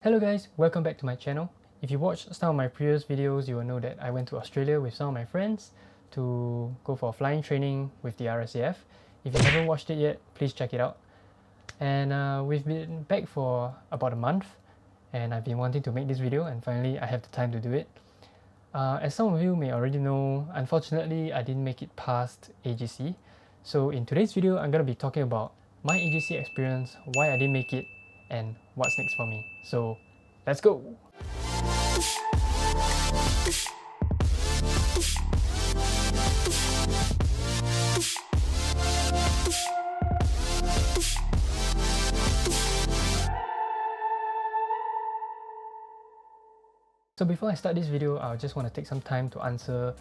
Hello guys, welcome back to my channel. If you watched some of my previous videos, you will know that I went to Australia with some of my friends to go for flying training with the RSAF. If you haven't watched it yet, please check it out. And we've been back for about a month and I've been wanting to make this video and finally I have the time to do it. As some of you may already know, unfortunately I didn't make it past AGC. So in today's video, I'm going to be talking about my AGC experience, why I didn't make it, and what's next for me. So let's go! So before I start this video, I just want to take some time to answer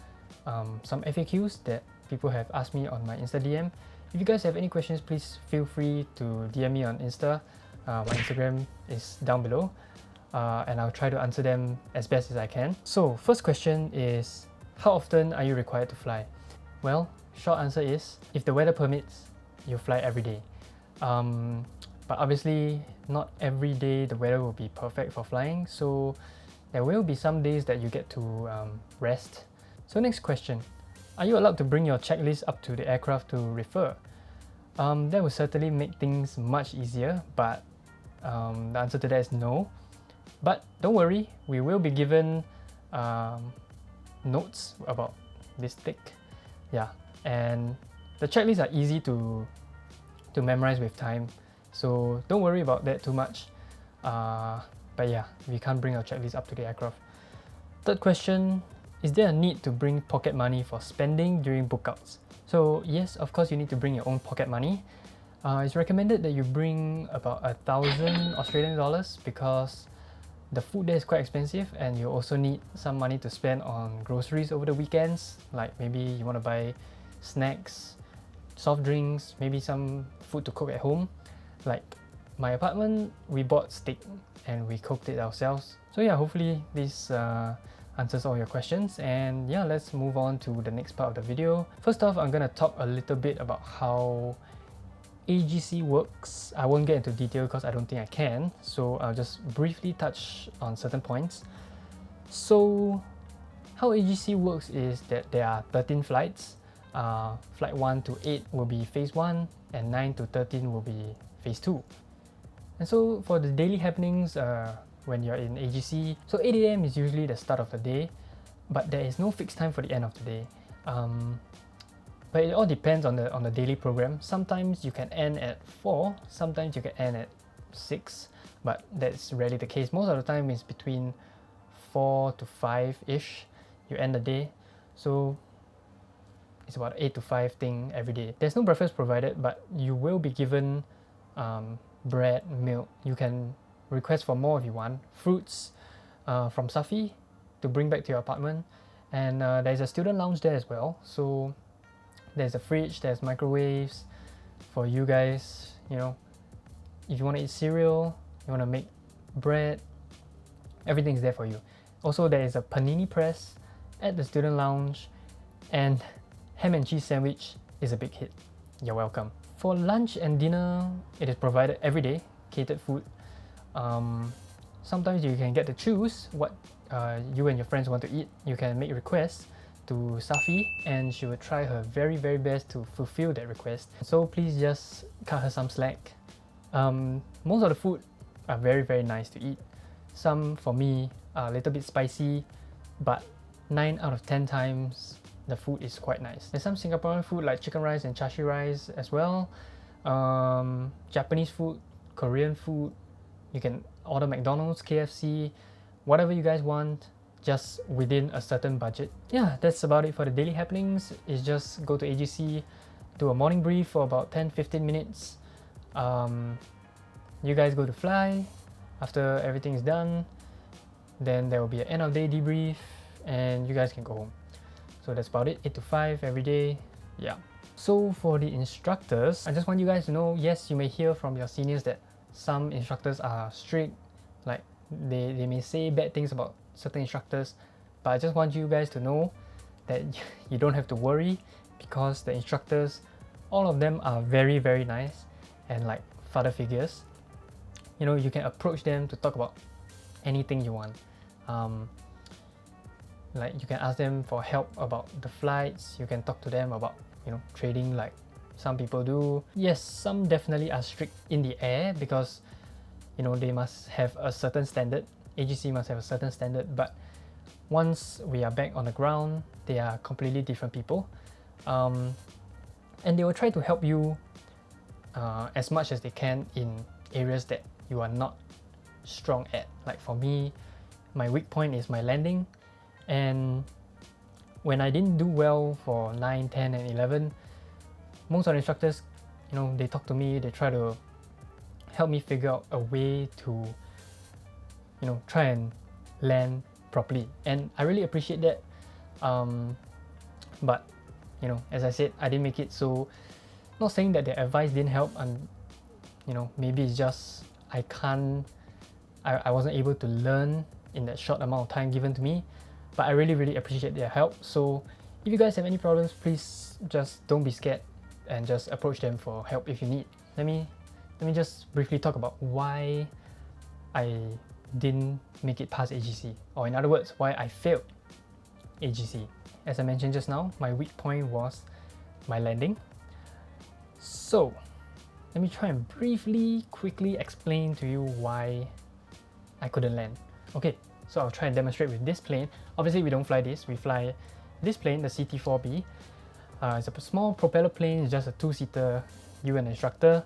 some FAQs that people have asked me on my Insta DM. If you guys have any questions, please feel free to DM me on Insta. My Instagram is down below and I'll try to answer them as best as I can. So first question is, how often are you required to fly? Well, short answer is, if the weather permits, you fly every day. But obviously not every day the weather will be perfect for flying, so there will be some days that you get to rest. So next question, are you allowed to bring your checklist up to the aircraft to refer? That will certainly make things much easier, but the answer to that is no. But don't worry, we will be given notes about this thick. Yeah, and the checklists are easy to memorize with time, so don't worry about that too much. But yeah, we can't bring our checklist up to the aircraft. Third question, is there a need to bring pocket money for spending during bookouts? So yes, of course you need to bring your own pocket money. It's recommended that you bring about 1,000 Australian dollars because the food there is quite expensive and you also need some money to spend on groceries over the weekends. Like maybe you want to buy snacks, soft drinks, maybe some food to cook at home. Like my apartment, we bought steak and we cooked it ourselves. So yeah, hopefully this answers all your questions, and yeah, let's move on to the next part of the video. First off, I'm gonna talk a little bit about how AGC works. I won't get into detail because I don't think I can, so I'll just briefly touch on certain points. So how AGC works is that there are 13 flights. Flight 1 to 8 will be phase 1 and 9 to 13 will be phase 2. And so for the daily happenings when you're in AGC, so 8 AM is usually the start of the day, but there is no fixed time for the end of the day. But it all depends on the daily program. Sometimes you can end at 4, sometimes you can end at 6, but that's rarely the case. Most of the time it's between 4 to 5-ish you end the day. So it's about 8 to 5 thing every day. There's no breakfast provided, but you will be given bread, milk. You can request for more if you want. Fruits from Safi to bring back to your apartment. And there's a student lounge there as well. So there's a fridge, there's microwaves for you guys, you know, if you want to eat cereal, you want to make bread, everything's there for you. Also, there is a panini press at the student lounge, and ham and cheese sandwich is a big hit. You're welcome. For lunch and dinner, it is provided every day, catered food. Sometimes you can get to choose what you and your friends want to eat. You can make requests to Safi and she will try her very best to fulfill that request. So please just cut her some slack. Most of the food are very nice to eat. Some for me are a little bit spicy, but 9 out of 10 times the food is quite nice. There's some Singaporean food like chicken rice and char siu rice as well. Japanese food, Korean food. You can order McDonald's, KFC, whatever you guys want, just within a certain budget. Yeah, that's about it for the daily happenings. Is just go to AGC, do a morning brief for about 10-15 minutes. You guys go to fly. After everything is done, then there will be an end of day debrief and you guys can go home. So that's about it, 8 to 5 every day. Yeah. So for the instructors, I just want you guys to know, yes, you may hear from your seniors that some instructors are strict, like they may say bad things about certain instructors, but I just want you guys to know that you don't have to worry because the instructors, all of them are very nice and like father figures. You know, you can approach them to talk about anything you want. Like you can ask them for help about the flights, you can talk to them about, you know, trading like some people do. Yes, some definitely are strict in the air because, you know, they must have a certain standard. AGC must have a certain standard, but once we are back on the ground, they are completely different people. And they will try to help you as much as they can in areas that you are not strong at. Like for me, my weak point is my landing, and when I didn't do well for 9, 10 and 11, most of the instructors, you know, they talk to me, they try to help me figure out a way to, you know, try and land properly, and I really appreciate that. But you know, as I said, I didn't make it, so not saying that their advice didn't help, and you know, maybe it's just I wasn't able to learn in that short amount of time given to me, but I really appreciate their help. So if you guys have any problems, please just don't be scared and just approach them for help if you need. Let me just briefly talk about why I didn't make it past AGC, or in other words, why I failed AGC. As I mentioned just now, my weak point was my landing. So let me try and quickly explain to you why I couldn't land. Okay, so I'll try and demonstrate with this plane. Obviously we don't fly this, we fly this plane, the CT-4B. It's a small propeller plane, it's just a 2-seater, you and the instructor,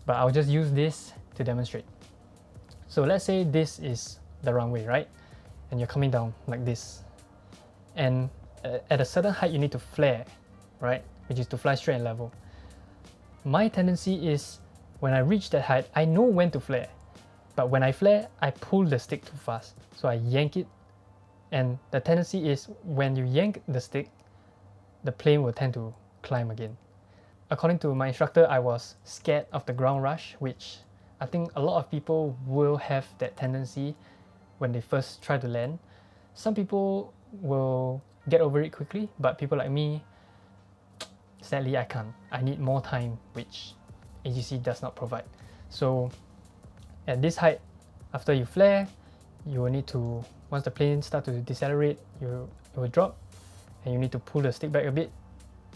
but I'll just use this to demonstrate. So let's say this is the runway, right? And you're coming down like this. And at a certain height you need to flare, right? Which is to fly straight and level. My tendency is when I reach that height, I know when to flare. But when I flare, I pull the stick too fast. So I yank it. And the tendency is when you yank the stick, the plane will tend to climb again. According to my instructor, I was scared of the ground rush, which I think a lot of people will have that tendency when they first try to land. Some people will get over it quickly, but people like me, sadly I can't. I need more time, which AGC does not provide. So at this height, after you flare, you will need to, once the plane starts to decelerate, it will drop, and you need to pull the stick back a bit,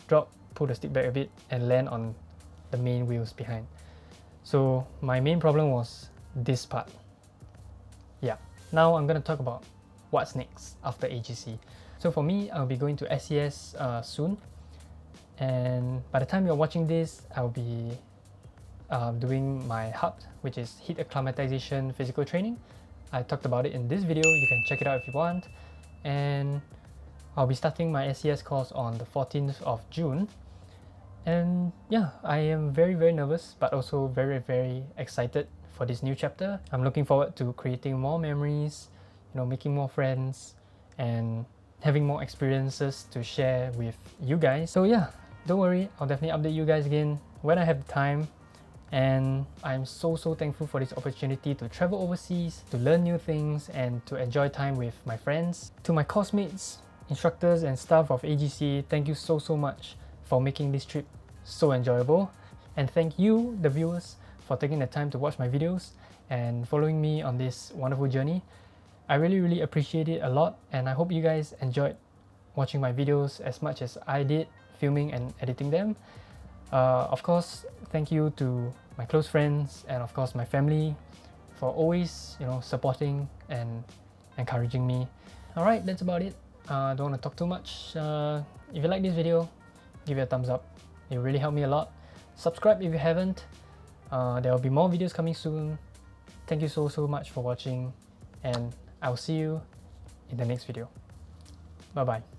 drop, pull the stick back a bit, and land on the main wheels behind. So my main problem was this part. Yeah, now I'm going to talk about what's next after AGC. So for me, I'll be going to SES soon, and by the time you're watching this, I'll be doing my HAP, which is Heat Acclimatization Physical Training. I talked about it in this video, you can check it out if you want. And I'll be starting my SES course on the 14th of June. And yeah, I am very nervous, but also very excited for this new chapter. I'm looking forward to creating more memories, you know, making more friends, and having more experiences to share with you guys. So yeah, don't worry, I'll definitely update you guys again when I have the time. And I'm so thankful for this opportunity to travel overseas, to learn new things, and to enjoy time with my friends. To my course mates, instructors and staff of AGC, thank you so much for making this trip so enjoyable. And thank you, the viewers, for taking the time to watch my videos and following me on this wonderful journey. I really appreciate it a lot, and I hope you guys enjoyed watching my videos as much as I did filming and editing them. Of course, thank you to my close friends and of course my family for always, you know, supporting and encouraging me. Alright, that's about it. Don't want to talk too much. If you like this video, give it a thumbs up. It really helped me a lot. Subscribe if you haven't. There will be more videos coming soon. Thank you so much for watching, and I'll see you in the next video. Bye bye.